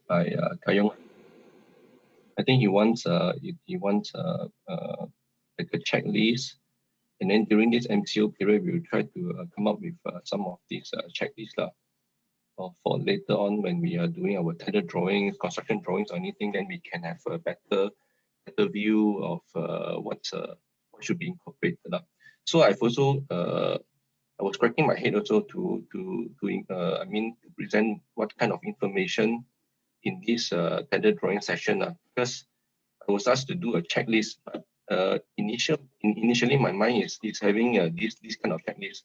by Kayong. I think he wants like a checklist, and then during this MCO period, we will try to come up with some of these checklists for later on when we are doing our tender drawings, construction drawings, or anything. Then we can have a better view of what should be incorporated. So I've also I was cracking my head also to present what kind of information in this tender drawing session, because I was asked to do a checklist. But initially my mind is having this kind of checklist,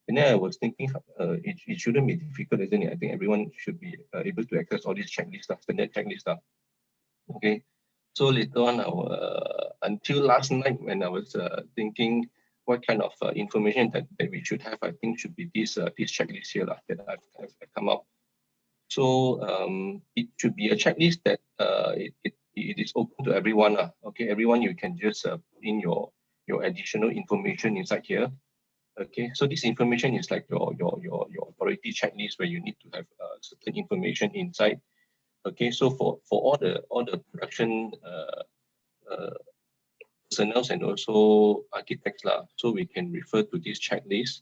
and then I was thinking it shouldn't be difficult, isn't it? I think everyone should be able to access all these checklists, standard checklists. Okay, so later on, until last night when I was thinking what kind of information that we should have, I think should be this checklist here that I've come up. So it should be a checklist that it is open to everyone. Okay, everyone, you can just put in your additional information inside here. Okay, so this information is like your authority checklist where you need to have certain information inside. Okay, so for all the production personnel and also architects so we can refer to this checklist.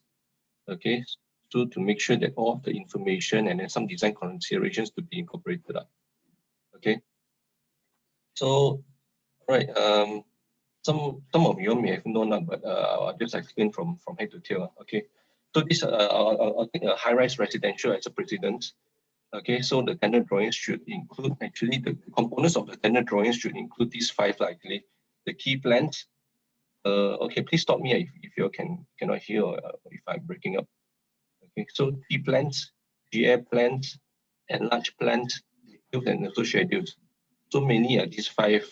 Okay, so to make sure that all the information and then some design considerations to be incorporated. Okay, so right, some of you may have known that, but I'll just explain from head to tail. Okay, so this I'll take a high-rise residential as a precedent. Okay, so the tender drawings should include, actually the components of the tender drawings should include these five, actually. The key plans. Okay, please stop me if you cannot hear or if I'm breaking up. Okay, so key plans, GA plans, enlarged plans, details, and also schedules. So mainly these five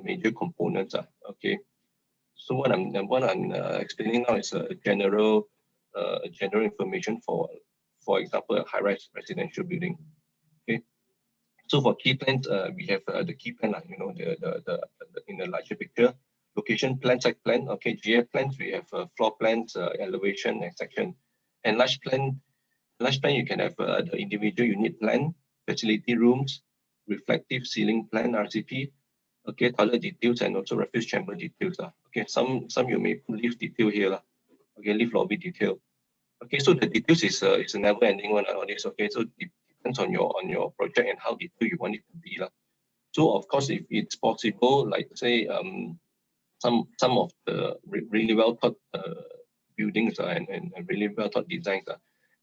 major components. Okay, so what I'm explaining now is a general information for example, a high-rise residential building. Okay, so for key plans, we have the key plan, the in the larger picture, location plan, site plan. Okay, GF plans, we have floor plans, elevation, and section. And large plan, you can have the individual unit plan, facility rooms, reflective ceiling plan, RCP. Okay, toilet details and also refuse chamber details. Okay, some you may put lift detail here. Okay, lift lobby detail. Okay, so the details is a never-ending one nowadays. Okay, so it depends on your project and how detailed you want it to be. So of course, if it's possible, like say some of the really well thought buildings and really well thought designs,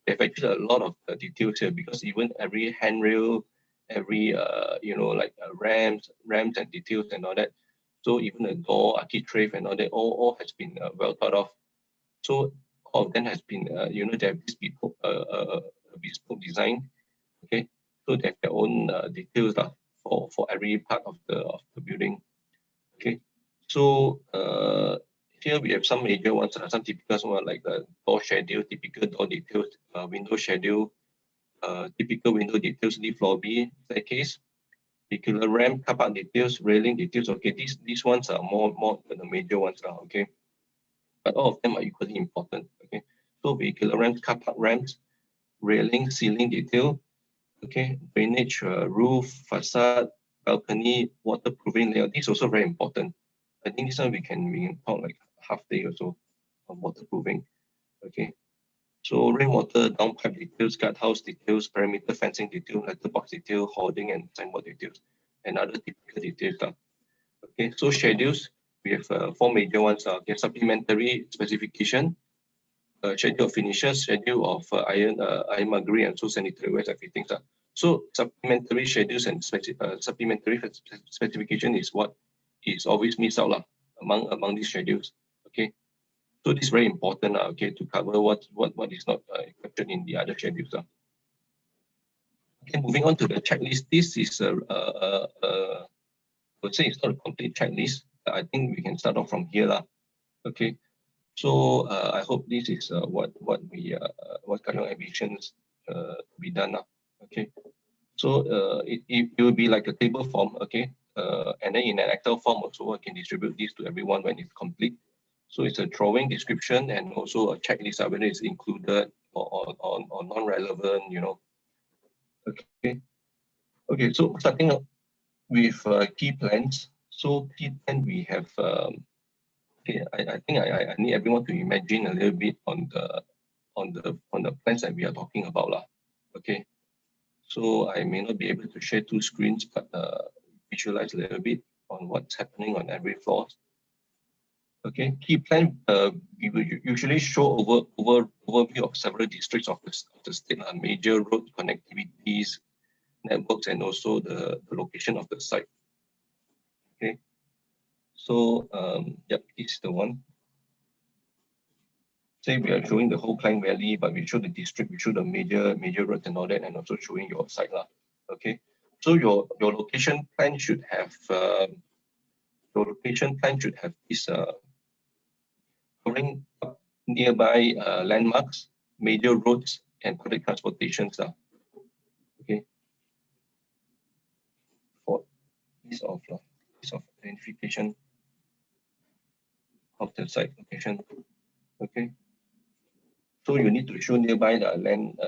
they have actually a lot of details here, because even every handrail, every like ramps and details and all that. So even the door, architrave and all that, all has been well thought of. So all of them has been, they have this bespoke design. Okay, so they have their own details for every part of the building. Okay, so here we have some major ones, some typical ones like the door schedule, typical door details, window schedule, typical window details, lift lobby, staircase, vehicular ramp, car park details, railing details. Okay, these ones are more the major ones now. Okay, but all of them are equally important. Okay, so vehicular ramps, car park ramps, railing, ceiling detail, okay, drainage, roof, facade, balcony, waterproofing layout. This is also very important. I think this one we can talk like half day or so on waterproofing. Okay, so rainwater downpipe details, guardhouse details, perimeter fencing detail, letterbox detail, hoarding and signboard details, and other typical details. Okay, so schedules, we have four major ones. Okay, supplementary specification, schedule of finishes, schedule of ironmongery, and so sanitary waste everything. So supplementary schedules and supplementary specification is what is always missed out among these schedules. Okay, so this is very important. Okay, to cover what is not captured in the other schedules. Okay, moving on to the checklist. This is I would say it's not a complete checklist. I think we can start off from here. Okay. So I hope this is what kind of ambitions to be done now. Okay, so it will be like a table form. Okay, and then in an Excel form also I can distribute this to everyone when it's complete. So it's a drawing description and also a checklist whether it's included or non-relevant. Okay, Okay, so starting up with key plans. So key plan we have. Okay, I think I need everyone to imagine a little bit on the plans that we are talking about lah. Okay, so I may not be able to share two screens, but visualize a little bit on what's happening on every floor. Okay, key plan. We will usually show overview of several districts of the state, major road connectivities, networks, and also the location of the site. Okay, so yep, this is the one. Say we are showing the whole Klang Valley, but we show the district, we show the major roads and all that, and also showing your site lah. Okay, so your location plan should have this covering nearby landmarks, major roads, and public transportations lah. Okay, for ease of identification of the site location. Okay, so you need to show nearby the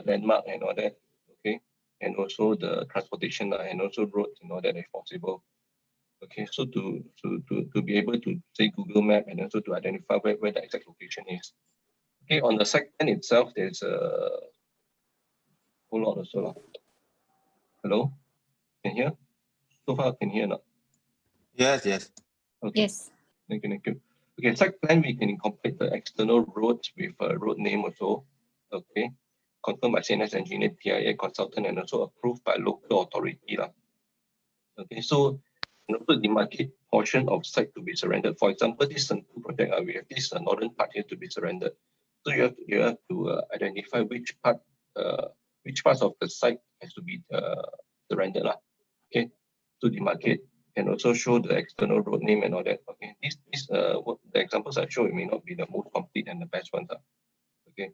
landmark and all that. Okay, and also the transportation and also roads and all that if possible. Okay, so to be able to say Google Map and also to identify where the exact location is. Okay, on the site plan itself, there's a whole lot also. Hello, can you hear? So far, can you hear not? Yes, yes. Okay. Yes. Thank you. Okay, site plan, we can incorporate the external roads with a road name also. Okay, confirmed by CNS engineer, TIA consultant, and also approved by local authority lah. Okay, so in order to demarcate portion of site to be surrendered, for example, this Sentul project, we have this northern part here to be surrendered. So you have to identify which parts of the site has to be surrendered lah. Okay, to demarcate and also show the external road name and all that. Okay, what the examples I show, it may not be the most complete and the best ones. Okay,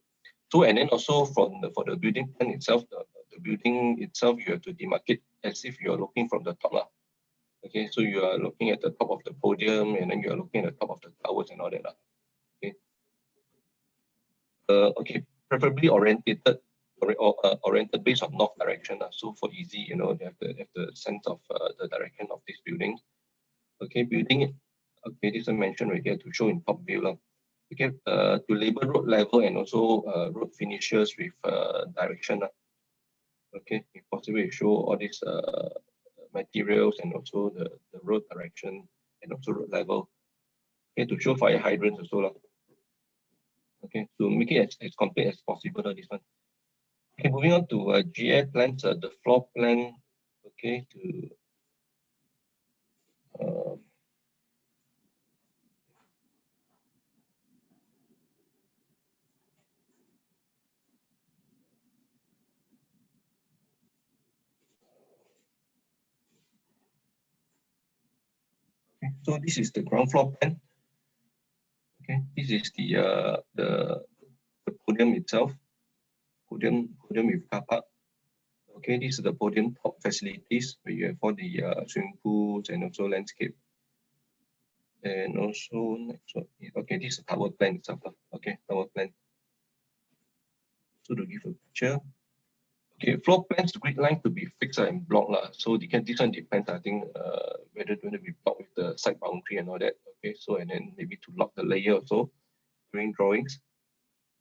so and then also for the building plan itself, the building itself, you have to demarcate as if you are looking from the top lah. Okay, so you are looking at the top of the podium and then you are looking at the top of the towers and all that lah. Okay, okay, preferably oriented based on north direction. So for easy, you know, they have the sense of the direction of this building. Okay, building. Okay, this I mentioned right here to show in top view. Okay, to label road level and also road finishes with direction. Okay, if possible, you show all these materials and also the road direction and also road level. Okay, to show fire hydrants also. Okay, to make it as complete as possible. This one. Okay, moving on to GA plans, the floor plan. Okay, to okay, so this is the ground floor plan. Okay, this is the podium itself. Podium with car park. Okay, this is the podium top facilities where you have all the swimming pools and also landscape. And also next one. Okay, this is the tower plan itself. Okay, tower plan. So to give a picture. Okay, floor plans, grid line to be fixed and blocked lah. So this one depends, I think, whether it's going to be blocked with the site boundary and all that. Okay, so and then maybe to lock the layer also during drawings.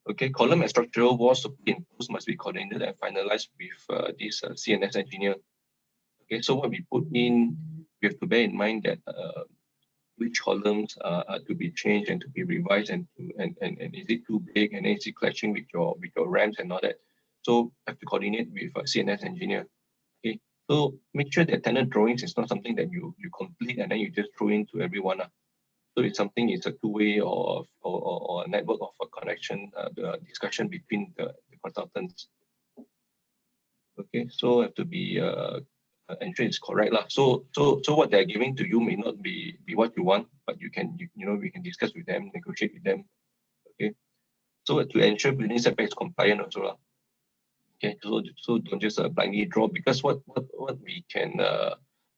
Okay, column and structural walls superimposed must be coordinated and finalized with this CNS engineer. Okay, so what we put in, we have to bear in mind that which columns are to be changed and to be revised, and is it too big, and is it clashing with your ramps and all that. So have to coordinate with a CNS engineer. Okay, so make sure that tenant drawings is not something that you complete and then you just throw into everyone. So it's something, it's a two-way or a network of a connection, the discussion between the consultants. Okay, so have to be ensure it's correct lah. So what they're giving to you may not be what you want, but we can discuss with them, negotiate with them. Okay, so to ensure building setback is compliant also lah. Okay, so don't just blindly draw, because what we can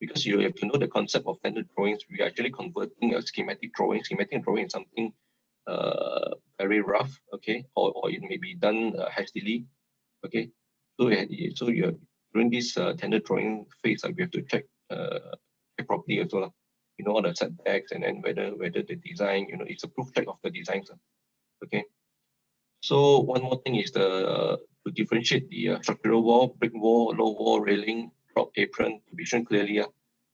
because you have to know the concept of tenant drawings. We are actually converting a schematic drawing. Schematic drawing is something very rough, okay, or it may be done hastily, okay. So during this tender drawing phase, we have to check properly as well. You know, all the setbacks, and then whether the design, you know, it's a proof check of the designs. Okay. So one more thing is to differentiate the structural wall, brick wall, low wall, railing, drop apron to be shown clearly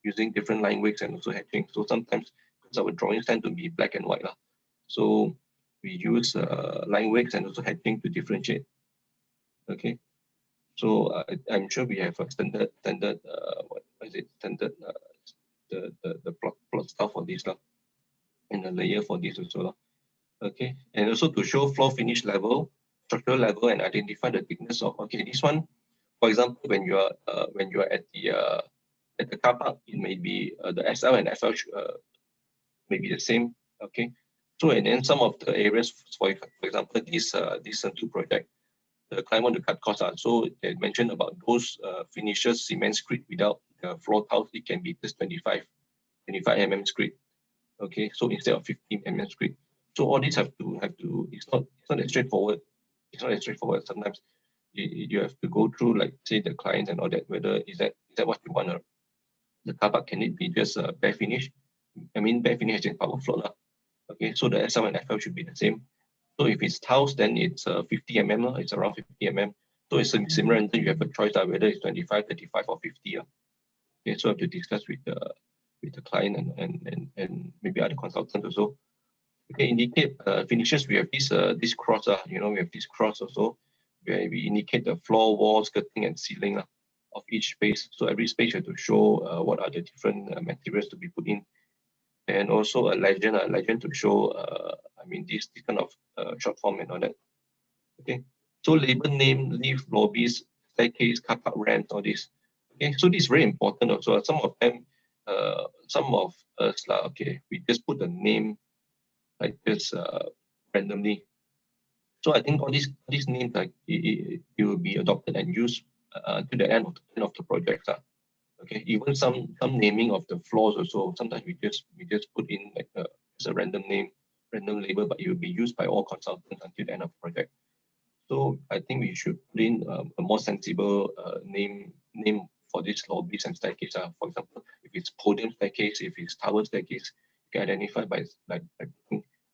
using different line weights and also hatching. So sometimes, because our drawings tend to be black and white, so we use line weights and also hatching to differentiate. Okay. So I'm sure we have a standard what is it, standard the plot style for this and the layer for this also. Okay, and also to show floor finish level, structural level, and identify the thickness of. Okay, this one, for example, when you are at the car park, it may be the SL and FL may be the same. Okay, so and then some of the areas, for example, this two project, the client want to cut costs. So they mentioned about those finishes cement screed without floor tiles, it can be just 25 mm screed. Okay, so instead of 15 mm screed. So all these have to it's not as straightforward. It's not as straightforward. Sometimes you have to go through, like, say, the client and all that, whether is that what you want, the car park, can it be just a bare finish? I mean, bare finish is power floor. Okay, so the SL and FL should be the same. So if it's tiles, then it's 50 mm, it's around 50 mm. So it's similar, and then you have a choice whether it's 25, 35, or 50. Okay, so I have to discuss with the client and maybe other consultants also. Okay, indicate finishes. We have this cross. We have this cross also, where we indicate the floor, wall, skirting, and ceiling of each space. So every space you have to show what are the different materials to be put in, and also a legend to show. This kind of short form and all that. Okay, so label name, lift, lobbies, staircase, car park ramps, all this. Okay, so this is very important also. Some of them, some of us okay, we just put the name like this randomly. So I think all these names, like, it will be adopted and used to the end of the project. Okay, even some naming of the floors also. Sometimes we just put in like as a random name, random label, but it will be used by all consultants until the end of the project. So I think we should put in a more sensible name for these lobbies and staircase. For example, if it's podium staircase, if it's tower staircase, you can identify by like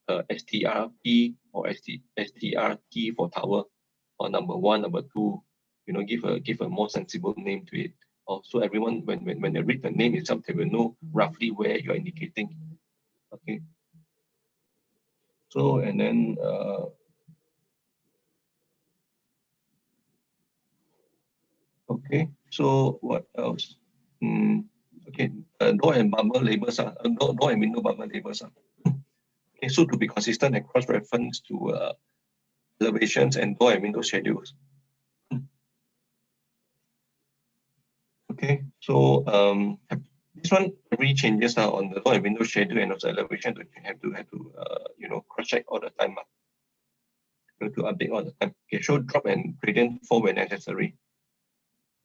STRP or STRT for tower, or number 1, number 2. Give a more sensible name to it. So everyone, when they read the name itself, they will know roughly where you're indicating. Okay. So and then okay. So what else? Okay. Door and bumper labels door and window bumper labels Okay. So to be consistent and cross reference to elevations and door and window schedules. Okay. So this one really changes on the door and window schedule and also elevation. To have to cross check all the time. To update all the time. Okay. Show drop and gradient for when necessary.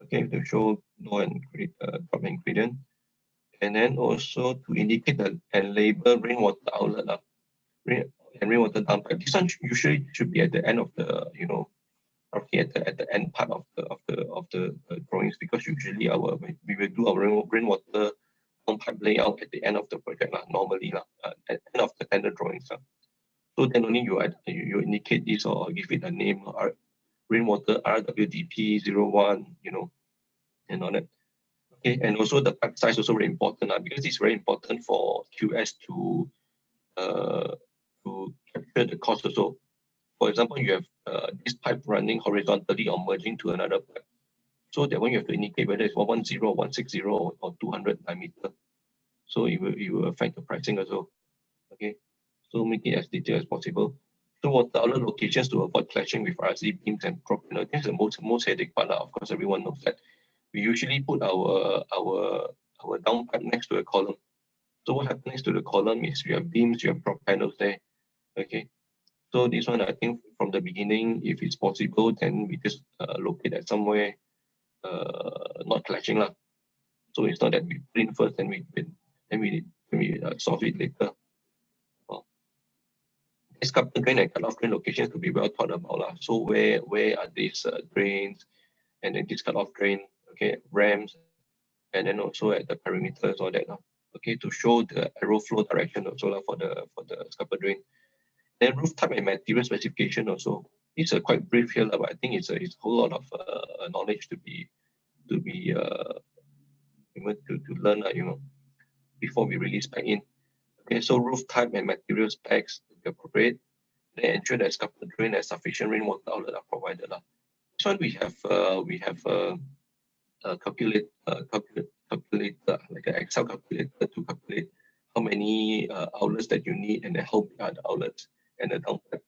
Okay. To show door and drop and gradient. And then also to indicate and label rainwater outlet, rainwater dump. This one usually should be at the end of the, roughly at the end part of the drawings, because usually we will do our rainwater pipe layout at the end of the project normally at the end of the tender drawings. So then only you indicate this or give it a name, rainwater RWDP 01, and all that. Okay, and also the pipe size also very important because it's very important for QS to capture the cost also. For example, you have this pipe running horizontally or merging to another pipe. So that one you have to indicate whether it's 110, 160, or 200 diameter. So it will affect the pricing also. Okay, so make it as detailed as possible. So what the other locations to avoid clashing with RC beams and prop? This is the most headache part. Of course, everyone knows that. We usually put our down pipe next to a column. So what happens next to the column is you have beams, you have prop panels there. Okay. So this one, I think from the beginning, if it's possible, then we just locate at somewhere not clashing. So it's not that we print first, then we solve it later. Escarpment drain and cut-off drain locations to be well thought about. So where are these drains and then this cut-off drain? okay, ramps, and then also at the perimeters, all that, okay, to show the arrow flow direction also for the scupper drain. Then roof type and material specification also. It's a quite brief here, but I think it's a whole lot of knowledge to be to learn, before we release back in. Okay, so roof type and material specs to be appropriate. Then ensure that scupper drain and sufficient rainwater outlet are provided. This one we have calculator, like an Excel calculator to calculate how many outlets that you need and then how big are the outlets and the downtime.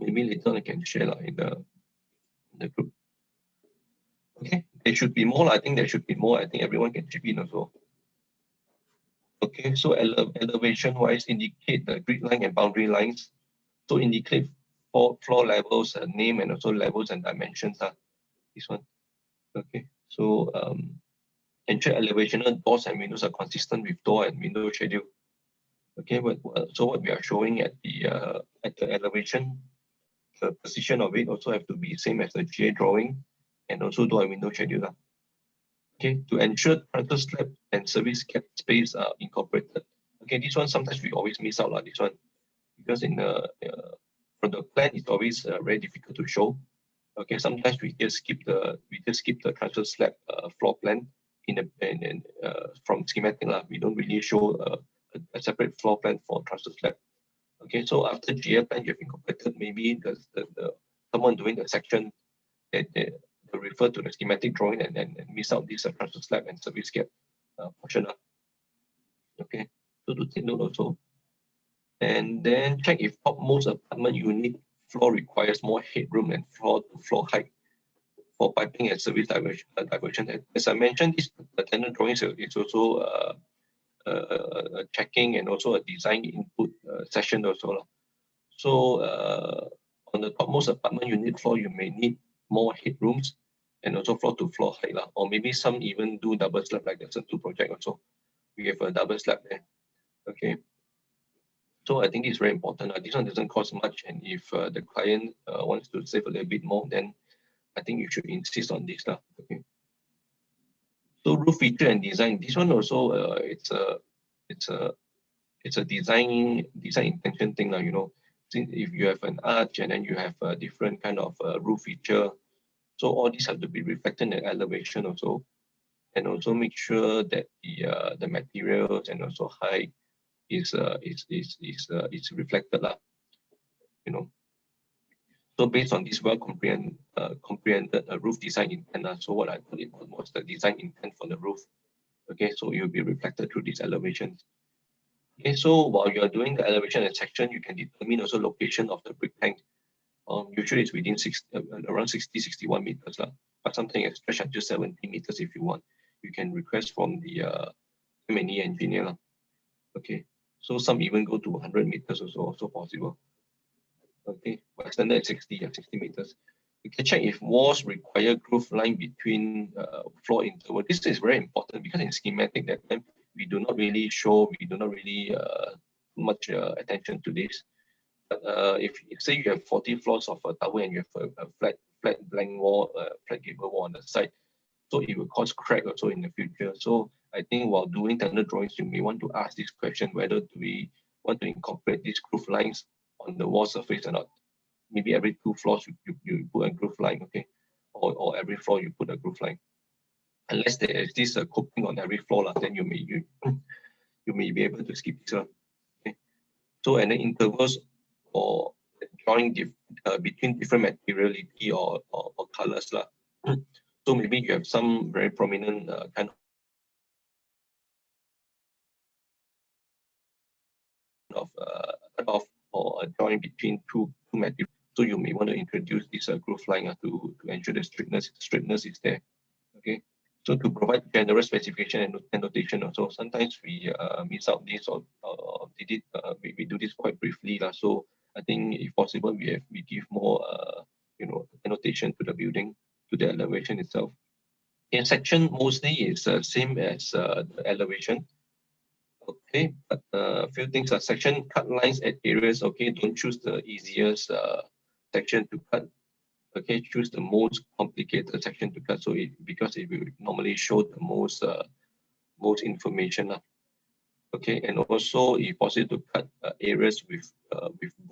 Maybe later on I can share in the group. Okay, there should be more. I think there should be more. I think everyone can chip in also. Okay, so elevation wise, indicate the grid line and boundary lines. So indicate floor levels, name, and also levels and dimensions. This one. Okay, so ensure elevational doors and windows are consistent with door and window schedule. Okay, so what we are showing at the elevation, the position of it also have to be same as the GA drawing, and also door and window schedule. Okay, to ensure transfer slab and service gap space are incorporated. Okay, this one sometimes we always miss out this one, because in the from the plan it's always very difficult to show. Okay, sometimes we just skip the transfer slab floor plan from schematic. We don't really show a separate floor plan for transfer slab. Okay, so after GA plan you have incorporated, maybe the someone doing the section that they refer to the schematic drawing and miss out this transfer slab and service gap portion. Okay, so to take note also. And then check if topmost apartment unit floor requires more headroom and floor to floor height for piping and service diversion. As I mentioned, this tender drawing is also checking and also a design input session also. So on the topmost apartment unit floor, you may need more headrooms and also floor to floor height, or maybe some even do double slab like the Sentu project also. We have a double slab there. Okay. So I think it's very important. This one doesn't cost much, and if the client wants to save a little bit more, then I think you should insist on this. Okay. So roof feature and design. This one also it's a design intention thing. Since if you have an arch and then you have a different kind of roof feature, so all these have to be reflected in elevation also, and also make sure that the materials and also height is reflected. So based on this comprehended roof design intent, so what I put it was the design intent for the roof. Okay, so it will be reflected through these elevations. Okay, so while you are doing the elevation and section, you can determine also location of the brick tank. Usually it's within around 60-61 meters, but something can stretch up to 70 meters if you want. You can request from the M&E engineer. Okay, so some even go to 100 meters also possible. Okay, but standard is 60 meters. You can check if walls require groove line between floor interval. This is very important because in schematic that time we do not really much attention to this. But if say you have 40 floors of a tower and you have a flat blank wall, flat gable wall on the side, so it will cause crack also in the future. So I think while doing tender drawings, you may want to ask this question: whether do we want to incorporate these groove lines on the wall surface or not? Maybe every 2 floors you put a groove line, okay, or every floor you put a groove line. Unless there is this coping on every floor, then you may be able to skip this one. Okay. So and then intervals for drawing between different materiality or colors. So maybe you have some very prominent kind of or a drawing between two materials. So you may want to introduce this groove line to ensure the straightness is there. Okay. So to provide general specification and notation also, sometimes we miss out this or did it. We do this quite briefly. So I think if possible, we give more annotation to the building, to the elevation itself. In section mostly is same as the elevation. Okay, but a few things are section cut lines at areas. Okay, don't choose the easiest section to cut. Okay, choose the most complicated section to cut. So because it will normally show the most information. Okay, and also if possible to cut areas with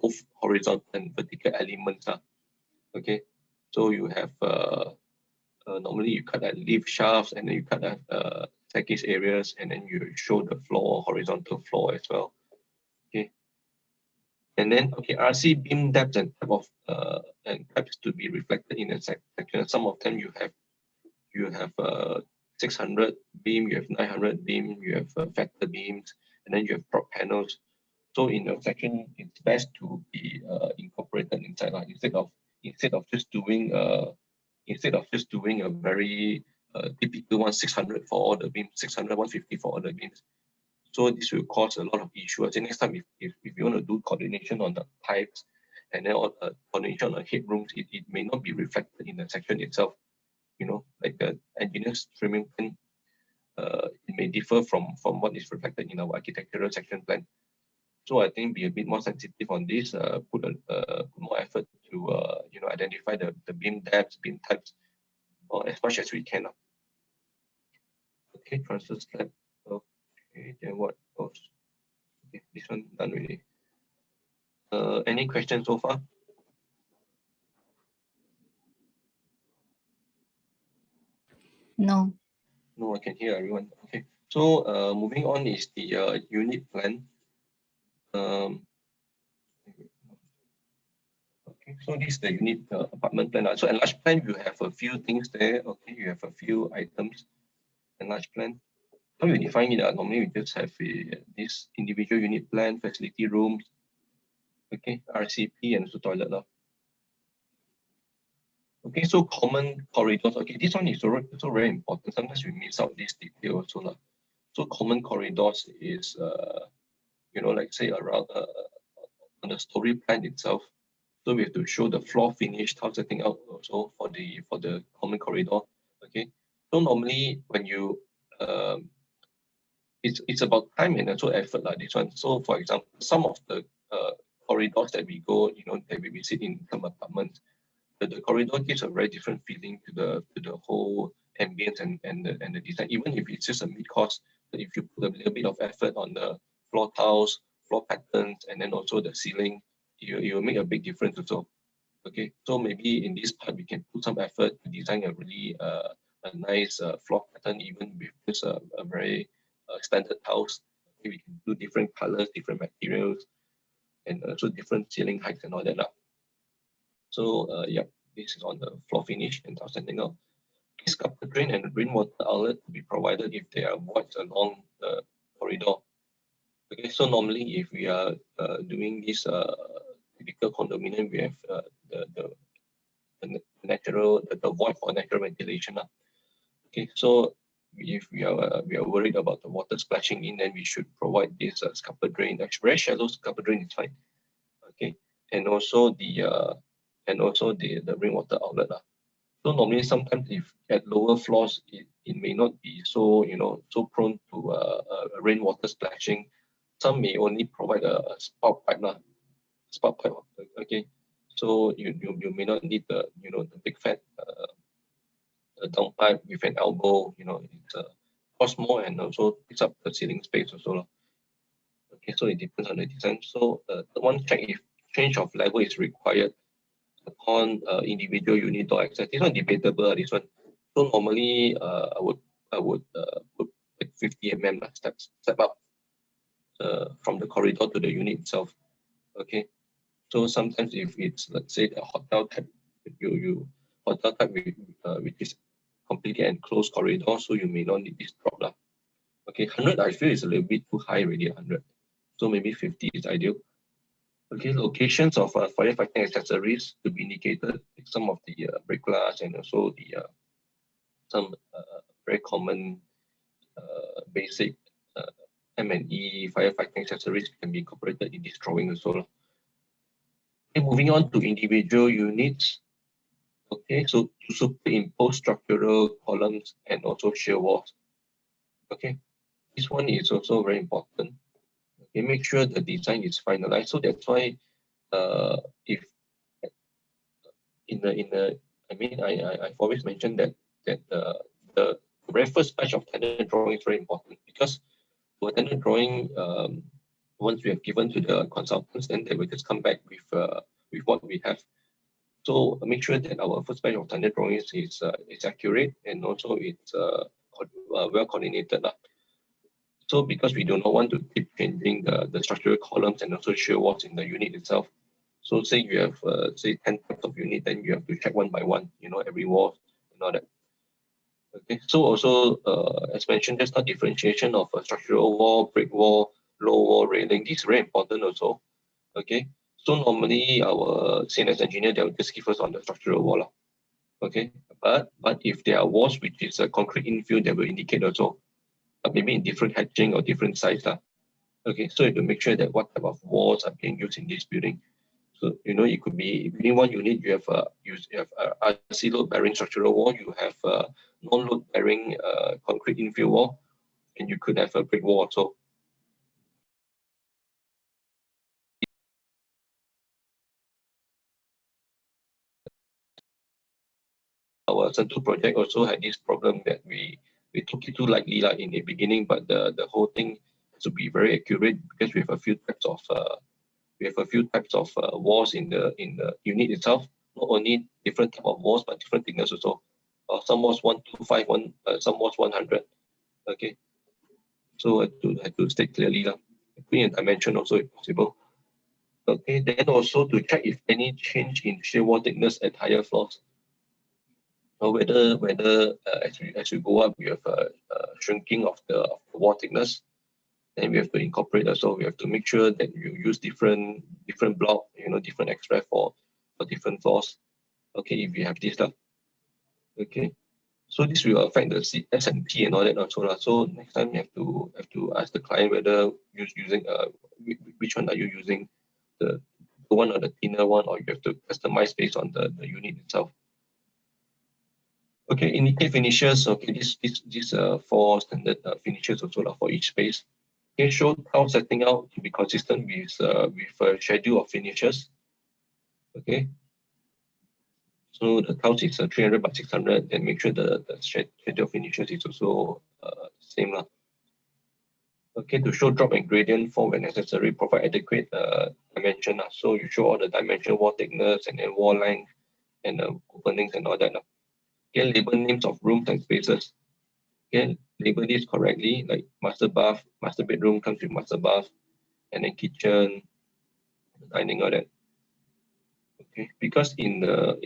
both horizontal and vertical elements. Okay, so you have normally you cut at lift shafts, and then you cut at staircase areas, and then you show the floor, horizontal floor as well. Okay, and then RC beam depth and type of and types to be reflected in a section. Some of them you have 600 beam, you have 900 beam, you have factor beams, and then you have prop panels. So in a section, it's best to be incorporated inside, instead of just doing a very typical one, 600 for all the beams, 600, 150 for all the beams. So this will cause a lot of issues. And next time, if you want to do coordination on the pipes and then coordination on the headrooms, it may not be reflected in the section itself. Like the engineer's framing plan, it may differ from what is reflected in our architectural section plan. So I think be a bit more sensitive on this, put more effort to identify the beam depths, beam types, as much as we can. Okay, transfer slab. Okay, then what else? Okay, this one done already. Any questions so far? No. No, I can hear everyone. Okay, so moving on is the unit plan. Okay, so this is the unit apartment plan. So enlarged plan, you have a few things there. Okay, you have a few items. Enlarged plan. How you define it? Normally we just have this individual unit plan, facility rooms, okay, RCP, and also toilet. Okay, so common corridors. Okay, this one is also very important. Sometimes we miss out this detail also. So common corridors is, like say around on the story plan itself. So we have to show the floor finish, tile setting out also for the common corridor. Okay, so normally when you it's about time and also effort this one. So for example, some of the corridors that we go, that we visit in some apartments, the corridor gives a very different feeling to the whole ambience and the design. Even if it's just a mid-course, but if you put a little bit of effort on the floor tiles, floor patterns, and then also the ceiling, you will make a big difference also. Okay, so maybe in this part we can put some effort to design a really a nice floor pattern, even with just a very standard tiles. Okay, we can do different colors, different materials, and also different ceiling heights and all that. So yeah, this is on the floor finish and tile setting out. Scupper drain and rainwater outlet to be provided if there are voids along the corridor. Okay, so normally if we are doing this typical condominium, we have the void for natural ventilation. Okay, so if we are worried about the water splashing in, then we should provide this scupper drain. Actually, very shallow scupper drain is fine. Okay, and also the rainwater outlet. So normally sometimes if at lower floors, it may not be so so prone to rainwater splashing. Some may only provide a spout pipe. Okay, so you may not need the the big fat downpipe with an elbow. It's cost more and also takes up the ceiling space also. Okay, so it depends on the design. So the one check if change of level is required upon individual unit door access. This one debatable. This one. So normally, I would put like 50 step up from the corridor to the unit itself. Okay. So sometimes if it's, let's say, the hotel type, hotel type which is completely enclosed corridor, so you may not need this drop. Okay, 100 I feel is a little bit too high already, 100. So maybe 50 is ideal. Okay, locations of firefighting accessories to be indicated, like some of the break glass and also the some very common basic M&E firefighting accessories can be incorporated in this drawing also. Okay, moving on to individual units. Okay, so to superimpose structural columns and also shear walls. Okay, this one is also very important. Okay, make sure the design is finalized. So that's why if I've always mentioned that the very first batch of tender drawing is very important, because for tender drawing, once we have given to the consultants, then they will just come back with what we have. So make sure that our first batch of tender drawings is accurate, and also it's well coordinated. So because we do not want to keep changing the structural columns and also shear walls in the unit itself. So say you have say 10 types of unit, then you have to check one by one, every wall and all that. Okay, so also as mentioned, there's not differentiation of a structural wall, brick wall, low wall, railing. This is very important also. Okay, so normally our CNS engineer, they will just give us on the structural wall. Okay, but if there are walls which is a concrete infill, they will indicate also, maybe in different hatching or different size. Okay, so you have to make sure that what type of walls are being used in this building. So it could be within one unit you have RC load bearing structural wall, you have non-load bearing concrete infill wall, and you could have a brick wall also. Our Sentul project also had this problem that we took it too lightly in the beginning, but the whole thing has to be very accurate, because we have a few types of walls in the unit itself. Not only different type of walls, but different thickness also. Some walls 125, some walls 100. Okay, so I have to state clearly putting a dimension also if possible. Okay, then also to check if any change in shear wall thickness at higher floors, or whether as we go up, we have a shrinking of the wall thickness. Then we have to incorporate also. We have to make sure that you use different block, different express for different floors. Okay, if you have this stuff. Okay, so this will affect the S&P and all that also. So next time you have to ask the client whether using which one are you using, the one or the thinner one, or you have to customize based on the unit itself. Okay, indicate finishes. Okay, these 4 standard finishes also for each space. Okay, show tile setting out to be consistent with a schedule of finishes. Okay, so the tiles is 300 by 600, and make sure the schedule of finishes is also same. Okay, to show drop and gradient for when necessary, provide adequate dimension. So you show all the dimension, wall thickness, and then wall length, and openings and all that. Okay, label names of rooms and spaces. Okay, label this correctly, like master bath, master bedroom comes with master bath, and then kitchen, dining, all that. Okay, because in the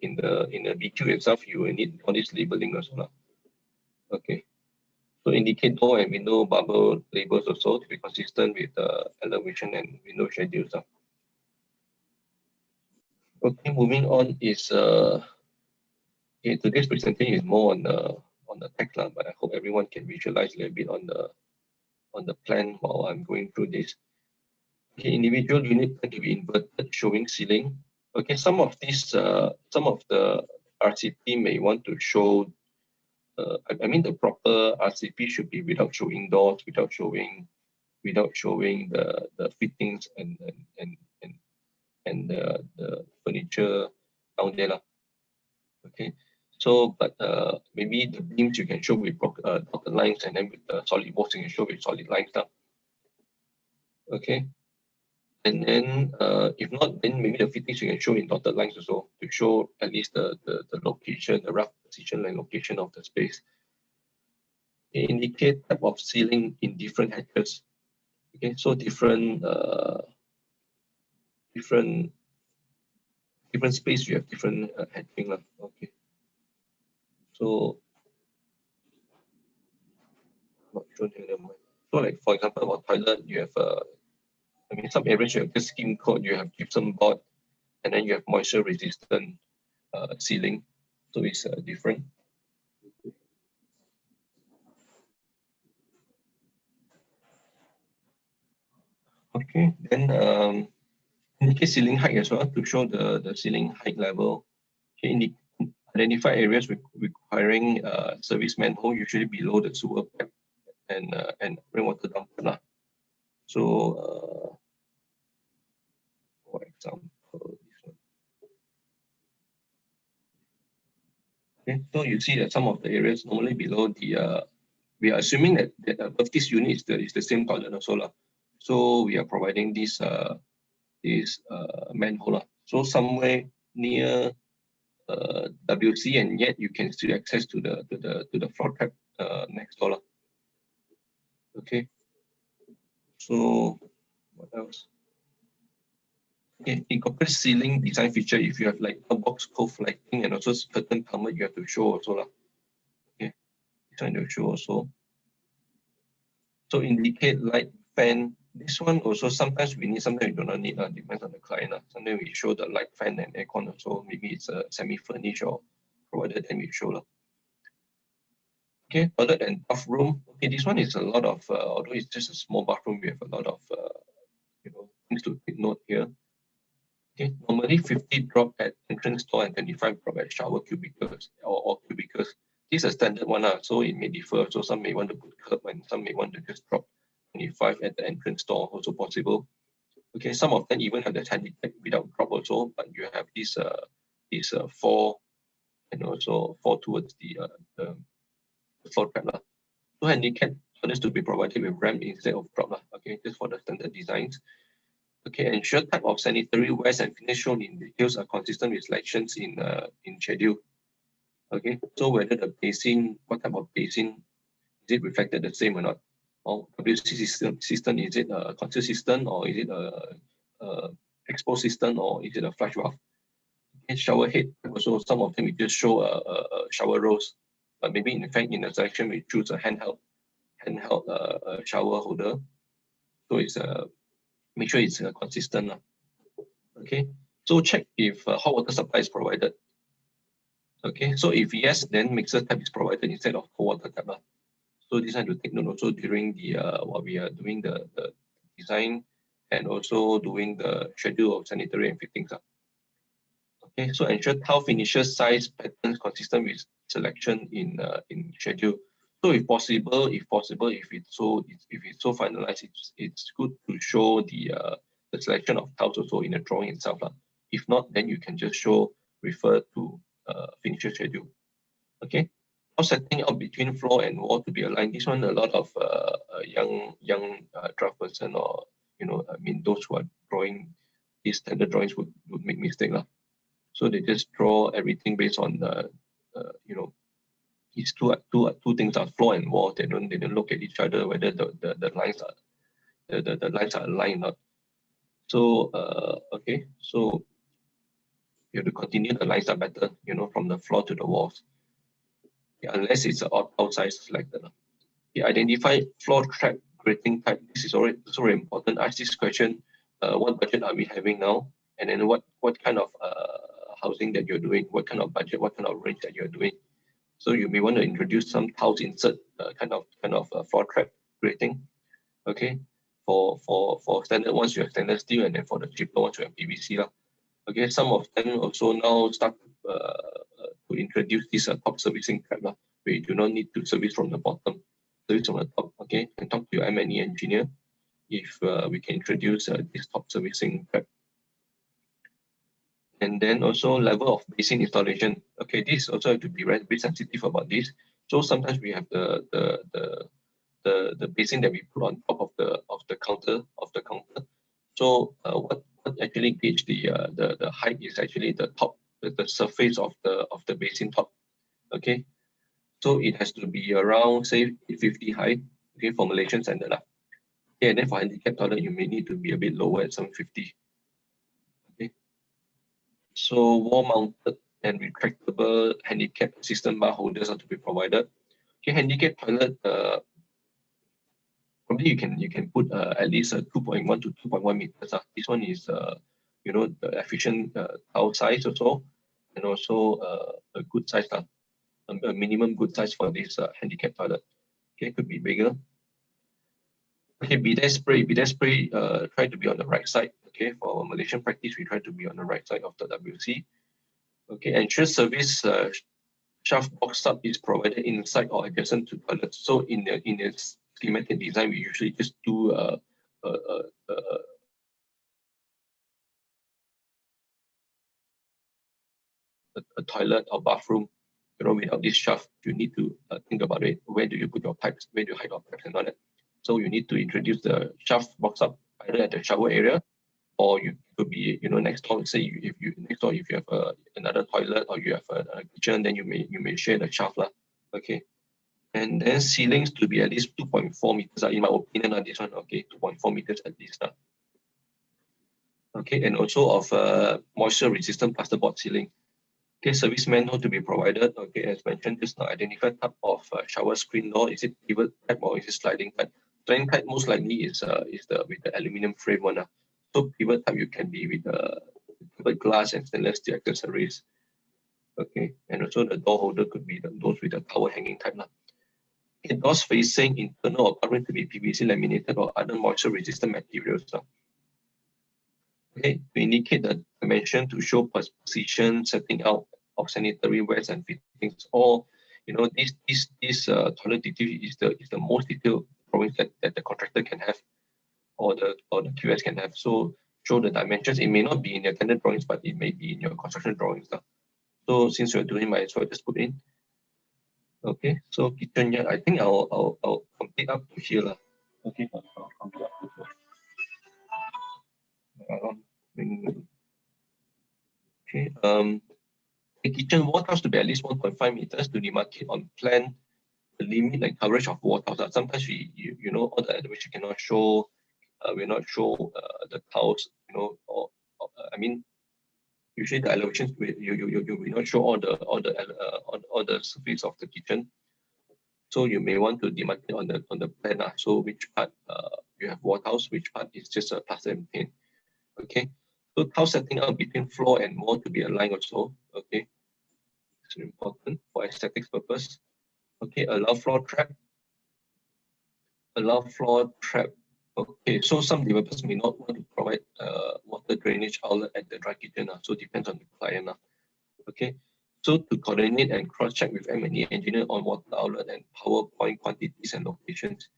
BQ itself, you will need all this labeling also. Okay, so indicate door and window bubble labels also to be consistent with the elevation and window schedules. Okay, moving on is okay, today's presentation is more on the text, but I hope everyone can visualize a little bit on the plan while I'm going through this. Okay, individual unit plan to be inverted, showing ceiling. Okay, some of the RCP may want to show. The proper RCP should be without showing doors, without showing the fittings and the furniture down there. Okay, so but maybe the beams you can show with dotted lines, and then with the solid walls you can show with solid lines. Okay, and then if not, then maybe the fittings you can show in dotted lines also, to show at least the location, the rough position and location of the space. They indicate type of ceiling in different hatches. Okay, so different space you have different hatching. Okay, so not sure here. So like for example, about toilet, you have some areas you have just skim coat, you have gypsum board, and then you have moisture resistant ceiling. So it's different. Okay, then indicate ceiling height as well to show the ceiling height level. Okay, identify areas requiring service manhole, usually below the sewer pipe and rainwater dumper. So for example, this one. Okay, so you see that some of the areas normally below the we are assuming that above this unit is the same toilet also lah. So we are providing this manhole lah. So somewhere near WC, and yet you can still access to the floor trap next door lah. Okay, so what else? Okay, incorporate ceiling design feature. If you have like a box cove lighting and also curtain cover, you have to show also lah. Okay, this one you show also. So indicate light, fan. This one also sometimes we need, sometimes we do not need. Depends on the client. Sometimes we show the light, fan, and aircon also. Maybe it's a semi-furnished or provided, then we show lah. Okay, toilet and bathroom. Okay, this one is a lot of, although it's just a small bathroom, we have a lot of, things to take note here. Okay, normally 50 drop at entrance door and 25 drop at shower cubicles or cubicles. This is a standard one, so it may differ. So some may want to put curb and some may want to just drop 25 at the entrance door, also possible. Okay, some of them even have the handicap without drop also, but you have this four and also four towards the floor trap lah. So handicap toilets to be provided with ramp instead of drop lah. Okay, just for the standard designs. Okay, ensure type of sanitary wares and finish shown in details are consistent with selections in schedule. Okay, so whether the basin, what type of basin, is it reflected the same or not? Or WC system, is it a concealed system or is it a exposed system or is it a flush valve? Okay, shower head, also some of them we just show a shower rose, but maybe in fact in the selection we choose a handheld shower holder. So it's make sure it's consistent. Okay, so check if hot water supply is provided. Okay, so if yes, then mixer tap is provided instead of cold water tap. So this one to take note also during the while we are doing the design and also doing the schedule of sanitary and fittings. Okay, so ensure tile finishes, size, patterns consistent with selection in schedule. So if possible, if it's so finalized, it's good to show the selection of tiles also in the drawing itself. If not, then you can just refer to finisher schedule. Okay. Now setting up between floor and wall to be aligned. This one a lot of young draft person or those who are drawing these standard drawings would make mistake lah. So they just draw everything based on these two things are floor and wall. They don't look at each other whether the lines are the lines are aligned or not. So okay, so you have to continue the lines are better, from the floor to the walls. Yeah, unless it's outside selected. Identify floor trap grating type. This is already very important. Ask this question: what budget are we having now? And then what kind of housing that you're doing? What kind of budget? What kind of range that you're doing? So you may want to introduce some tiles insert kind of floor trap grating. Okay, for standard ones you have stainless steel, and then for the cheaper ones you have PVC lah. Okay, some of them also now start to introduce this top servicing trap lah, where you do not need to service from the bottom, service from the top. Okay, and talk to your M&E engineer if we can introduce this top servicing trap. And then also level of basin installation. Okay, this also have to be very sensitive about this. So sometimes we have the basin that we put on top of the counter. So what actually gauge the height is actually the top, the surface of the basin top. Okay, so it has to be around say 50 high. Okay, for Malaysian standard lah. Okay, and then for handicap toilet you may need to be a bit lower at 750. Okay, so wall mounted and retractable handicap assistant bar holders are to be provided. Okay, handicap toilet. Probably you can put at least 2.1 to 2.1 meters. This one is the efficient tile size also, and also a good size, a minimum good size for this handicap toilet. Okay, could be bigger. Okay, bidet spray. Try to be on the right side. Okay, for our Malaysian practice, we try to be on the right side of the WC. Okay, ensure service shaft box sub is provided inside or adjacent to toilet. So in the schematic design, we usually just do a toilet or bathroom without this shaft, you need to think about it. Where do you put your pipes? Where do you hide your pipes and all that? So you need to introduce the shaft box up either at the shower area, or you could be, next door. Say if you have another toilet or you have a kitchen, then you may share the shaft lah. Okay, and then ceilings to be at least 2.4 meters. In my opinion, this one, okay, 2.4 meters at least. Okay, and also of moisture resistant plasterboard ceiling. Okay, service manual to be provided. Okay, as mentioned just now, identify type of shower screen door. Is it pivot type or is it sliding type? Sliding type most likely is with the aluminium frame one. So pivot type you can be with the pivot glass and stainless steel accessories. Okay, and also the door holder could be those with the tower hanging type. Okay, doors facing internal or outer to be PVC laminated or other moisture resistant materials. Okay, to indicate the dimension to show position, setting out of sanitary wares and fittings. Or, this toilet detail is the most detailed drawings that the contractor can have, or the QS can have. So show the dimensions. It may not be in your tender drawings, but it may be in your construction drawings. So since you're doing, might as well just put in. Okay, so kitchen yard, I think I'll complete up to here. Okay, I'll complete up to here. Okay, the kitchen wall tiles to be at least 1.5 meters to demarcate on plan the limit and coverage of wall tiles. Sometimes all the elevation cannot show, will not show the tiles, or usually the elevations you will not show all the surface of the kitchen. So you may want to demarcate on the plan. So which part you have wall tiles, which part is just a plaster and paint. Okay. So tile setting up between floor and wall to be aligned also. Okay. It's important for aesthetics purpose. Okay, allow floor trap. Allow floor trap. Okay, so some developers may not want to provide water drainage outlet at the dry kitchen. So depends on the client. Okay, so to coordinate and cross-check with M&E engineer on water outlet and power point quantities and locations.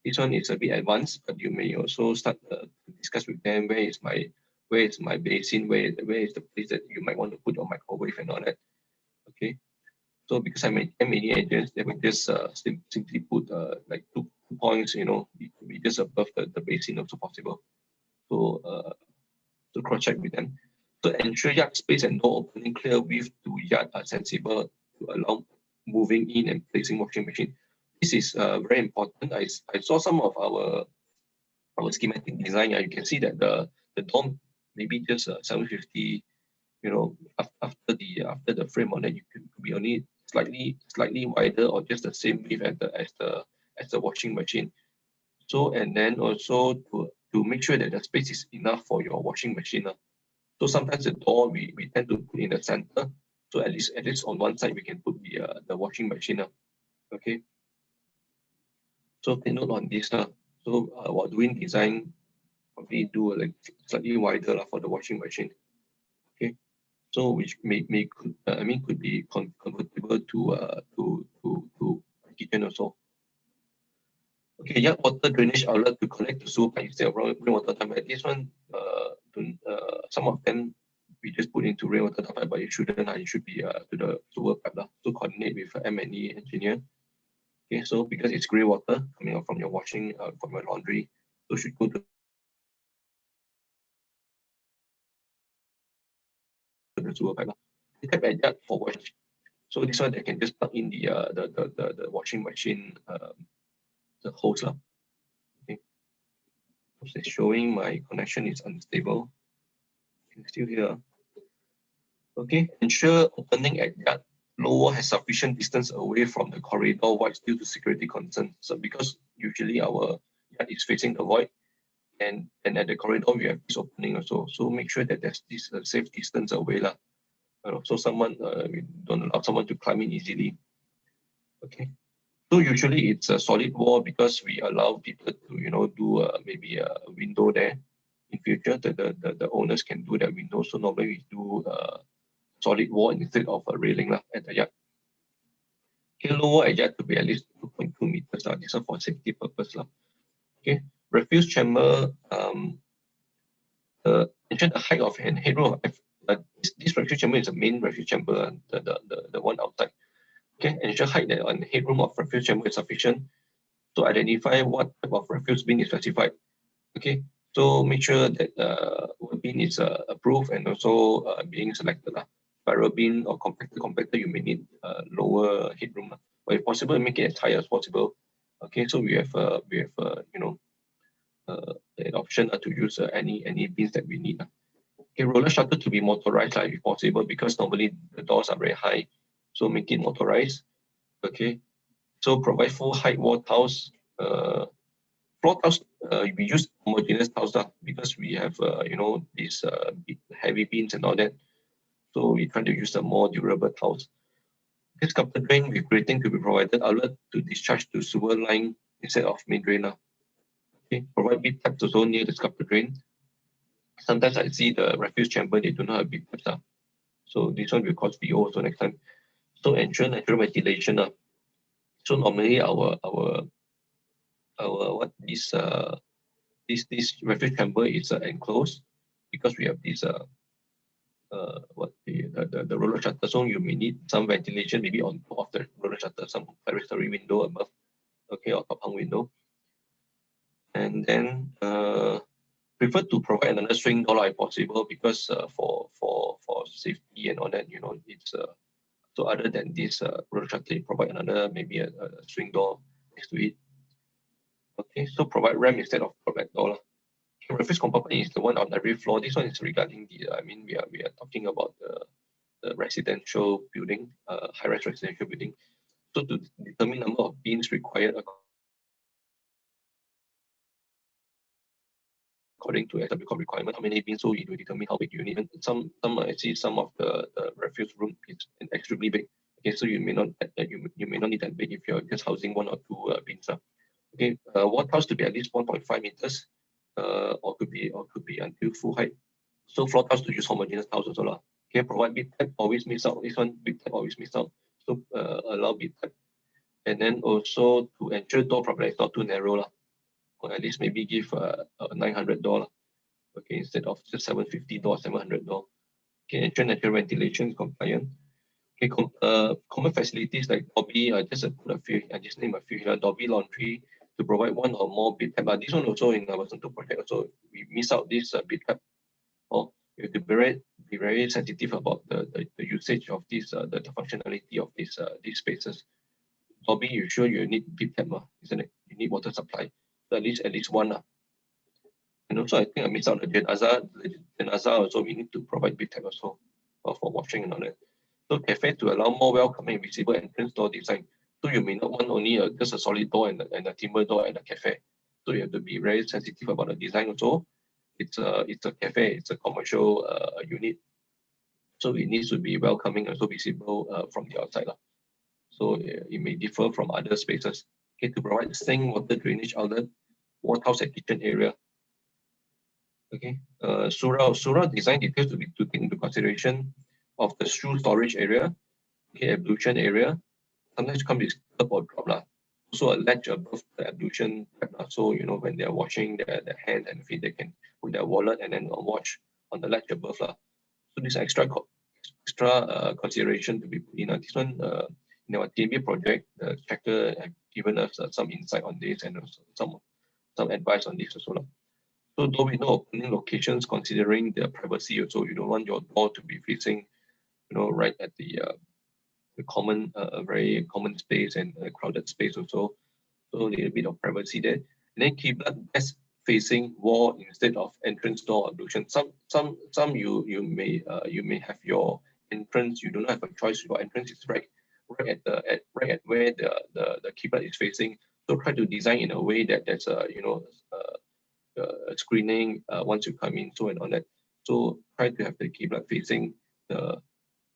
This one is a bit advanced, but you may also start to discuss with them where is my basin, where is the place that you might want to put your microwave and all that. Okay, so because I'm an M&E agents, they will just simply put like two points, it could be just above the basin also possible. So to cross-check with them. So ensure yard space and door opening clear width to yard are sensible to allow moving in and placing washing machine. This is very important. I saw some of our schematic design. You can see that the door maybe just 750. After the frame on that, you could be only slightly wider or just the same width as the washing machine. So and then also to make sure that the space is enough for your washing machine. So sometimes the door we tend to put in the center. So at least on one side we can put the washing machine. Okay. So take note on this. So while doing design, probably do like slightly wider for the washing machine. Okay. So which could be convertible to kitchen also. Okay, yeah, water drainage outlet to connect to sewer pipe instead of rainwater pipe. This one, some of them we just put into rainwater pipe, but it shouldn't. It should be to the sewer pipe. So coordinate with M&E engineer. Okay, so because it's grey water coming out from your washing, from your laundry, so it should go to the sewer pipe. Tap at that for wash. So this one they can just plug in the washing machine the hose. Okay. It's showing my connection is unstable. Still here. Okay. Ensure opening at yard lower has sufficient distance away from the corridor void due to security concerns. So because usually our yard is facing the void, and at the corridor we have this opening also. So make sure that there's this safe distance away. So we don't allow someone to climb in easily. Okay. So usually it's a solid wall because we allow people to do maybe a window there. In future, the owners can do that window. So normally we do solid wall instead of a railing at the yard. Okay, lower at yard to be at least 2.2 meters. This is for safety purpose. Okay, refuse chamber. Ensure the height of and headroom. This refuse chamber is the main refuse chamber, the one outside. Okay, ensure height that on the headroom of refuse chamber is sufficient to identify what type of refuse bin is specified. Okay, so make sure that what bin is approved and also being selected. Spiral bin or compactor, you may need lower headroom. But if possible, make it as high as possible. Okay, so we have you know an option to use any bins that we need. Okay, roller shutter to be motorized if possible, because normally the doors are very high, so make it motorized. Okay, so provide full height wall tiles. Floor tiles, we use homogeneous tiles because we have these heavy beams and all that. So we try to use the more durable tiles. This sculpted drain with grating to be provided outlet to discharge to sewer line instead of main drain. Okay, provide big taps also near the sculpted drain. Sometimes I see the refuse chamber, they do not have big taps. So this one will cost VO also next time. So ensure natural ventilation. So normally our what this refuse chamber is enclosed because we have this the roller shutter. So you may need some ventilation maybe on top of the roller shutter, some clerestory window above, okay, or top hung window. And then prefer to provide another swing door if possible, because for safety and all that, it's so other than this roller shutter, provide another maybe a swing door next to it. Okay, so provide ramp instead of provide door. Refuse compartment is the one on every floor. This one is regarding the we are talking about the residential building, high-rise residential building. So to determine number of bins required according to SW Corp requirement, how many bins, so it will determine how big you need. And some I see some of the refuse room is extremely big. Okay, so you may not you may not need that big if you're just housing one or two bins. Okay, wall tiles to be at least 1.5 meters, or could be until full height. So floor tiles to use homogeneous tiles also lah. Okay, provide big tap, always miss out. This one big tap always miss out. So allow big tap, and then also to ensure door properly is not too narrow lah, or at least maybe give a 900 door lah. Okay, instead of just 750 door, 700 door. Okay, ensure natural ventilation is compliant. Okay, common facilities like Dobby, just put a few, I just name a few here. Dobby Laundry to provide one or more bid tap. But this one also in our Sentul project, also we miss out this bid tap. Or you have to be very sensitive about the usage of this the functionality of these spaces. Dobby, you sure you need bid tap, isn't it? You need water supply. So at least one. And also I think I missed out the Jenazah also we need to provide bid tap also for washing and all that. So cafe to allow more welcoming visible entrance door design. So you may not want only just a solid door and a timber door at the cafe. So you have to be very sensitive about the design also. It's a cafe, it's a commercial unit. So it needs to be welcoming, also visible from the outside. So it may differ from other spaces. Okay, to provide sink, water drainage outlet, water house and kitchen area. Okay, Surah design details to take into consideration of the shoe storage area, okay, ablution area. Sometimes come with curb or drop lah. Also a ledge above the ablution tap lah. So when they are washing their hand and feet, they can put their wallet and then watch on the ledge above lah. So this extra consideration to be put in. This one in our TMB project, the checker have given us some insight on this and also some advice on this also lah. So though we know opening locations, considering their privacy also, you don't want your door to be facing, right at the common, very common space and a crowded space also. So a little bit of privacy there. And then Qiblat best facing wall instead of entrance door ablution. Some you may have your entrance. You do not have a choice. Your entrance is right at where the Qiblat is facing. So try to design in a way that there's a screening once you come in, so and on that. So try to have the Qiblat facing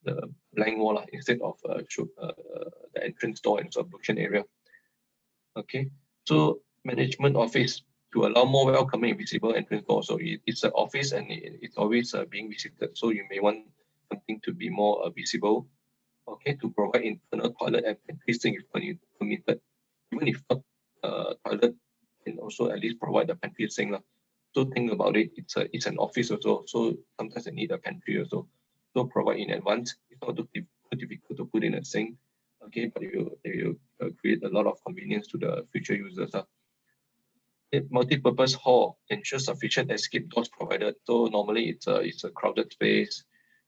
the blank wall instead of the entrance door and ablution area. Okay, so management office to allow more welcoming visible entrance door. So it's an office and it's always being visited. So you may want something to be more visible. Okay, to provide internal toilet and pantry sink if permitted. Even if not toilet, and also at least provide the pantry sink. So think about it, it's an office also. So sometimes they need a pantry also. So provide in advance. It's not too difficult to put in a sink. Okay, but it will create a lot of convenience to the future users. Multi-purpose hall ensures sufficient escape doors provided. So normally it's a crowded space,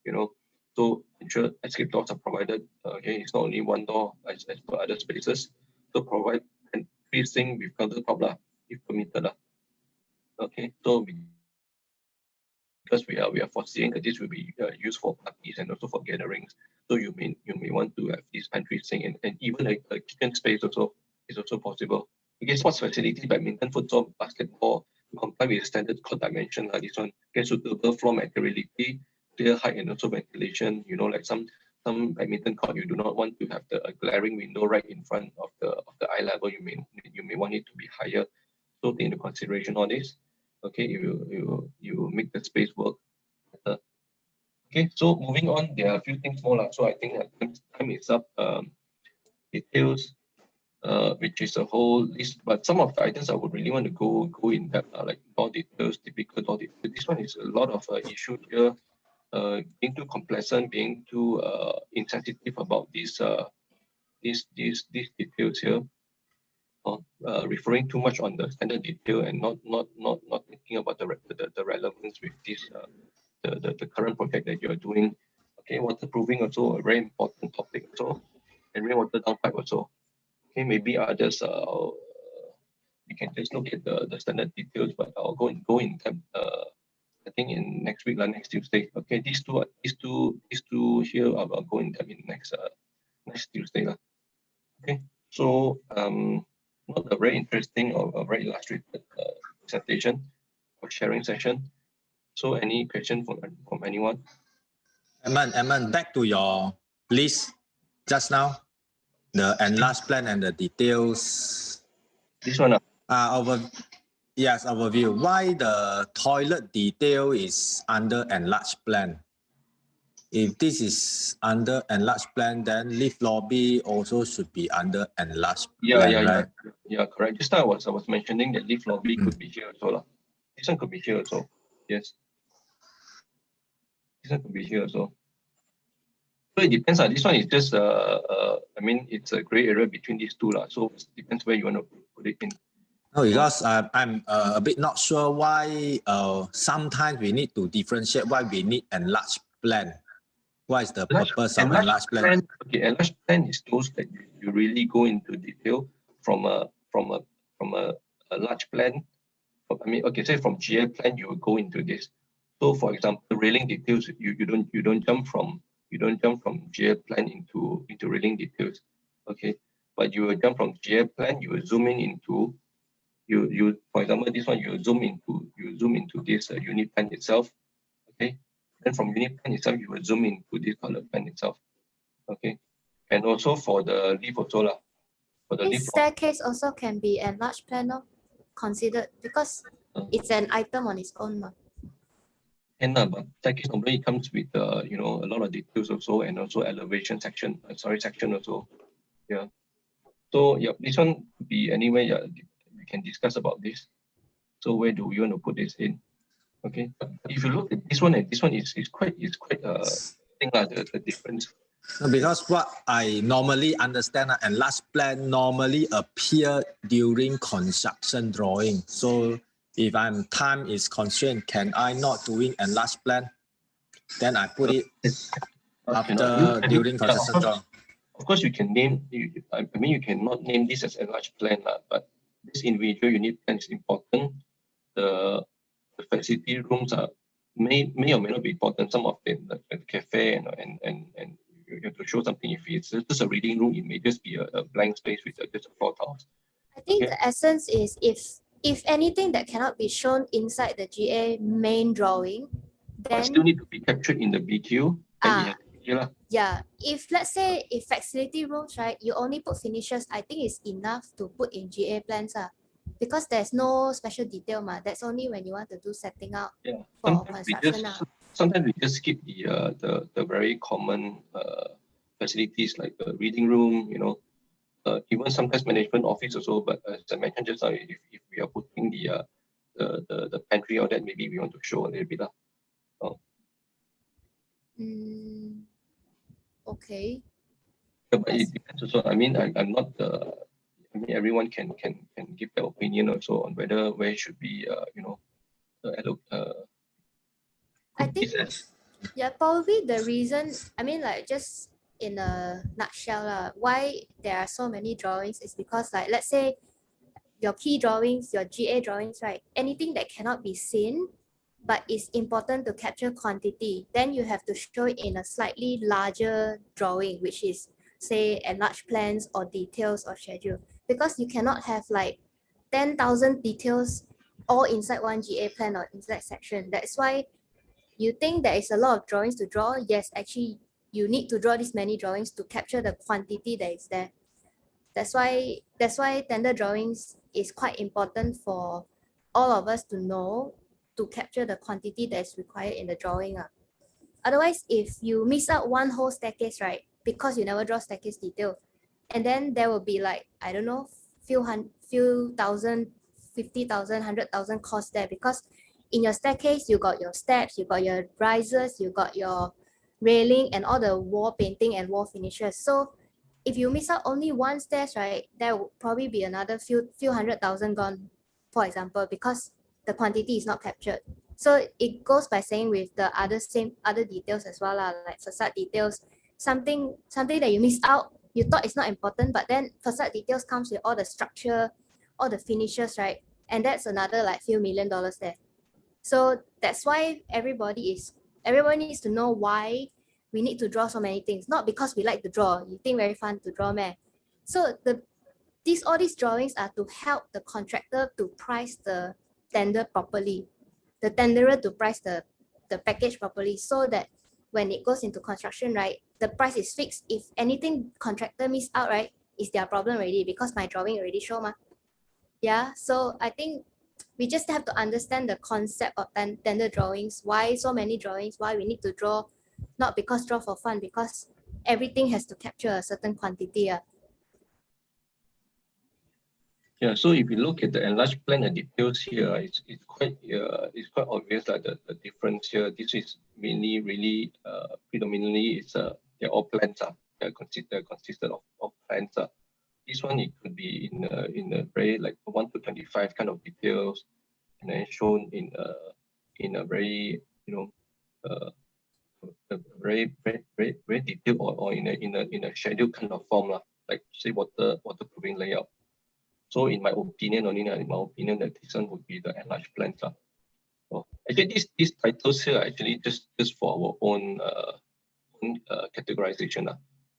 you know. So ensure escape doors are provided. Okay, it's not only one door as per other spaces. So provide an facing with countertop lah, if permitted lah. Okay, so because we are foreseeing that this will be used for parties and also for gatherings. So you may want to have this pantry sink and even a kitchen space also is also possible. Okay, sports facility, badminton, futsal, basketball, to comply with standard court dimension. This one, get suitable floor materiality, clear height and also ventilation. You know, like some badminton court, you do not want to have a glaring window right in front of the eye level. You may want it to be higher. So take into consideration all this. Okay, you make the space work better. Okay, so moving on, there are a few things more. So I think time is up. Details, which is a whole list, but some of the items I would really want to go in depth, like door details, typical door details. This one is a lot of issue here. Being too complacent, being too insensitive about these details here. Referring too much on the standard detail and not thinking about the relevance with this the current project that you're doing. Okay, waterproofing also a very important topic also, and rainwater downpipe also. Okay, maybe others we can just look at the standard details, but I'll go in depth. I think in next week, next Tuesday. Okay, these two here I'll go in depth in next Tuesday. Okay, so not a very interesting or a very illustrated presentation or sharing session. So any question from anyone? Edmund, back to your list just now, the enlarged plan and the details. This one. Yes, overview. Why the toilet detail is under enlarged plan? If this is under enlarged plan, then lift lobby also should be under enlarged plan, right? Yeah, correct. Just now I was mentioning that lift lobby could be here also. This one could be here also. Yes. This one could be here also. So it depends. This one is just I mean it's a gray area between these two. So it depends where you want to put it in. No, because I'm a bit not sure why sometimes we need to differentiate why we need enlarged plan. What is the purpose of enlarged plan? Okay, enlarged plan is those that you really go into detail from a large plan. I mean, okay, say from GA plan you will go into this. So for example, railing details, you don't jump from GA plan into railing details. Okay, but you will jump from GA plan, you will zoom in into you for example this one you zoom into this unit plan itself. Okay, then from unit plan itself you will zoom into this color plan itself. Okay, and also for the lift also for the lift staircase also can be enlarged plan considered because it's an item on its own. And but staircase normally comes with you know, a lot of details also, and also elevation section section also. Yeah, so yeah, this one could be anyway. Yeah, we can discuss about this. So where do we want to put this in? Okay, but if you look at this one and this one is quite I think the difference. Because what I normally understand, enlarged plan normally appear during construction drawing. So if time is constrained, can I not doing enlarged plan? Then I put it after during construction drawing. Of course, you can name. I mean, you cannot name this as enlarged plan, but this individual unit plan is important. The facility rooms are may or may not be important. Some of them, like the cafe and you have to show something. If it's just a reading room, it may just be a blank space with just a floor tiles. I think the essence is if anything that cannot be shown inside the GA main drawing, then but still need to be captured in the BQ. Yeah, if let's say if facility rooms, right, you only put finishes, I think it's enough to put in GA plans. Because there's no special detail, that's only when you want to do setting out for construction. Sometimes we just skip the very common facilities like the reading room, you know, even sometimes management office also. But as I mentioned just now, if we are putting the pantry or that, maybe we want to show a little bit. Okay. Yeah, but it depends also. I mean, I'm not the. I mean, everyone can give their opinion also on where should be I put think this as. yeah, probably the reason, I mean, like just in a nutshell, why there are so many drawings is because, like, let's say your P drawings, your GA drawings, right? Anything that cannot be seen, but is important to capture quantity, then you have to show it in a slightly larger drawing, which is, say, enlarged plans or details or schedule. Because you cannot have like 10,000 details all inside one GA plan or inside section. That's why you think there is a lot of drawings to draw. Yes, actually, you need to draw this many drawings to capture the quantity that is there. That's why tender drawings is quite important for all of us to know to capture the quantity that is required in the drawing. Otherwise, if you miss out one whole staircase, right, because you never draw staircase detail, and then there will be like, I don't know, few thousand, 50,000, 100,000 cost there, because in your staircase, you got your steps, you got your risers, you got your railing and all the wall painting and wall finishes. So if you miss out only one stairs, right, there will probably be another few 100,000 gone, for example, because the quantity is not captured. So it goes by saying with the other details as well, like facade details, something that you miss out, you thought it's not important, but then facade details comes with all the structure, all the finishes, right? And that's another like few $1,000,000 there. So that's why everybody needs to know why we need to draw so many things. Not because we like to draw. You think very fun to draw, man. So all these drawings are to help the contractor to price the tender properly, the tenderer to price the package properly, so that when it goes into construction, right, the price is fixed. If anything contractor miss out, right, it's their problem already, because my drawing already show ma. Yeah, so I think we just have to understand the concept of tender drawings, why so many drawings, why we need to draw, not because draw for fun, because everything has to capture a certain quantity. Yeah, so if you look at the enlarged plan and details here, it's quite obvious that the difference here. This is mainly really predominantly they're all plans they're consisted of plans. This one, it could be in a very like 1 to 25 kind of details, and then shown in a very a very detailed or in a scheduled kind of form like say waterproofing layout. So in my opinion, that this one would be the enlarged plans. So actually, these titles here are actually just for our own categorization.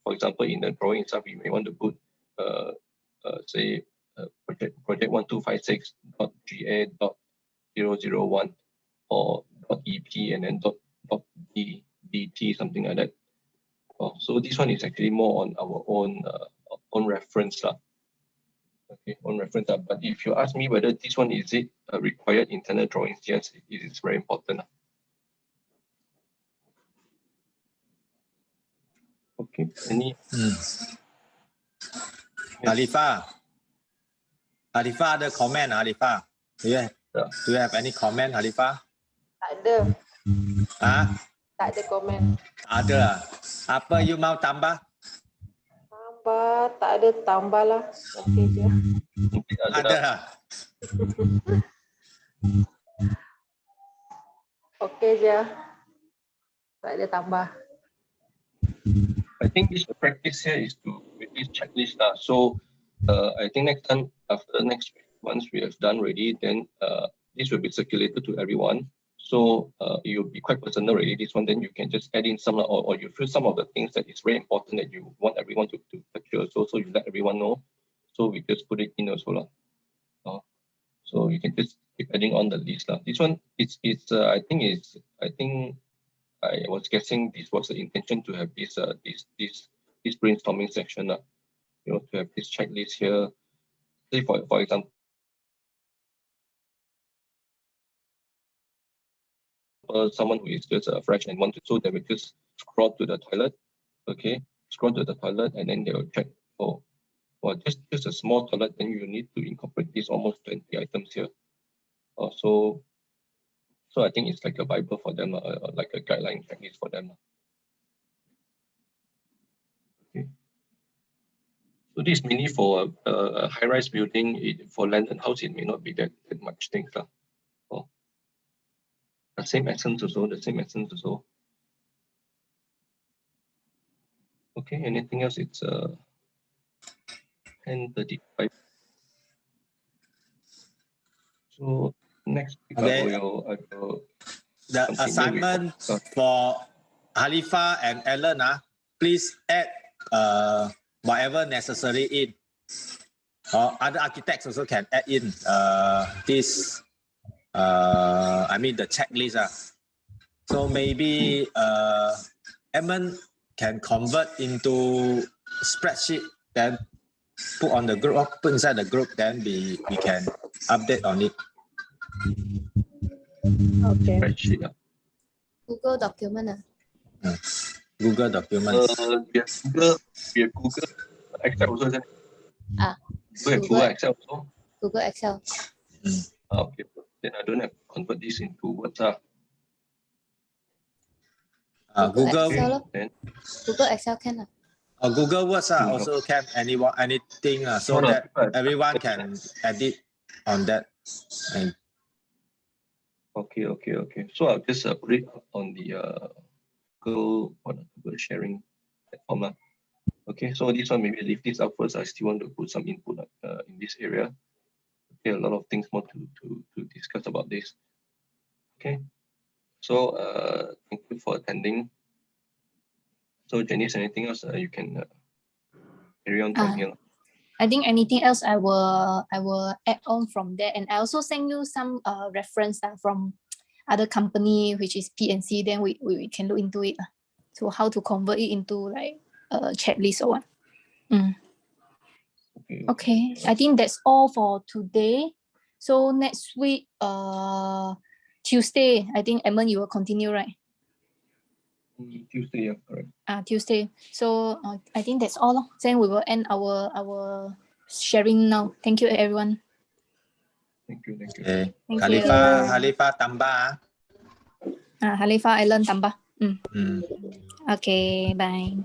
For example, in the drawing itself, we may want to put say project 1256.ga.001 or .ep and then .dt, something like that. So this one is actually more on our own reference. Okay, on reference. But if you ask me whether this one is it required internal drawings, yes, it is very important. Okay, any? Alifa, ada comment, Alifa? Do you have any comment, Alifa? Tak ada. Tak ada komen. Ada. Apa you mau tambah? Tambah, tak ada, tambah lah. Okey je. Ada. Okey je. Tak ada tambah. I think this practice here is to with this checklist. So I think next time next week, once we have done already, then this will be circulated to everyone. So it will be quite personal already, this one. Then you can just add in some or you feel some of the things that is very important that you want everyone to capture. So you let everyone know. So we just put it in also. So you can just keep adding on the list. This one I think I was guessing this was the intention to have this brainstorming section, to have this checklist here. Say for example, someone who is just fresh and want to, so they will just scroll to the toilet, and then they will check. Just a small toilet, then you need to incorporate this almost 20 items here. So I think it's like a Bible for them, like a guideline checklist for them. Okay. So this is mainly for a high-rise building. For landed house, it may not be that much things lah. Oh, the same essence also. The same essence also. Okay. Anything else? It's 10:35. So next week Okay. I will The continue with- assignment for Halifa and Ellen, please add whatever necessary in. Or other architects also can add in this, I mean the checklist. So maybe Edmund can convert into spreadsheet, then put on the group, put inside the group, then we can update on it. Okay. spreadsheet. Google document. Google documents. We have Google Excel also. Isn't it? We have Google Excel also. Google Excel. Okay. Then I don't have to convert this into Word. Google Excel lor. Then Google Excel can lah. Google Words also can anything so No, that but- everyone can edit on that. And Okay. So I'll just put it on the Google sharing platform lah. Okay, so this one maybe leave this up first. I still want to put some input in this area. Okay, a lot of things more to discuss about this. Okay, so thank you for attending. So Janice, anything else you can carry on from here? I think anything else I will add on from there, and I also send you some reference from other company which is PNC. Then we can look into it. So how to convert it into like a checklist or what. Okay, I think that's all for today. So next week, Tuesday, I think Edmund, you will continue, right? Tuesday, yeah, correct. Tuesday. So I think that's all. Then we will end our sharing now. Thank you, everyone. Thank you. okay. Thank Halifa tambah. Halifa, Ellen, tambah. Mm. Okay, bye.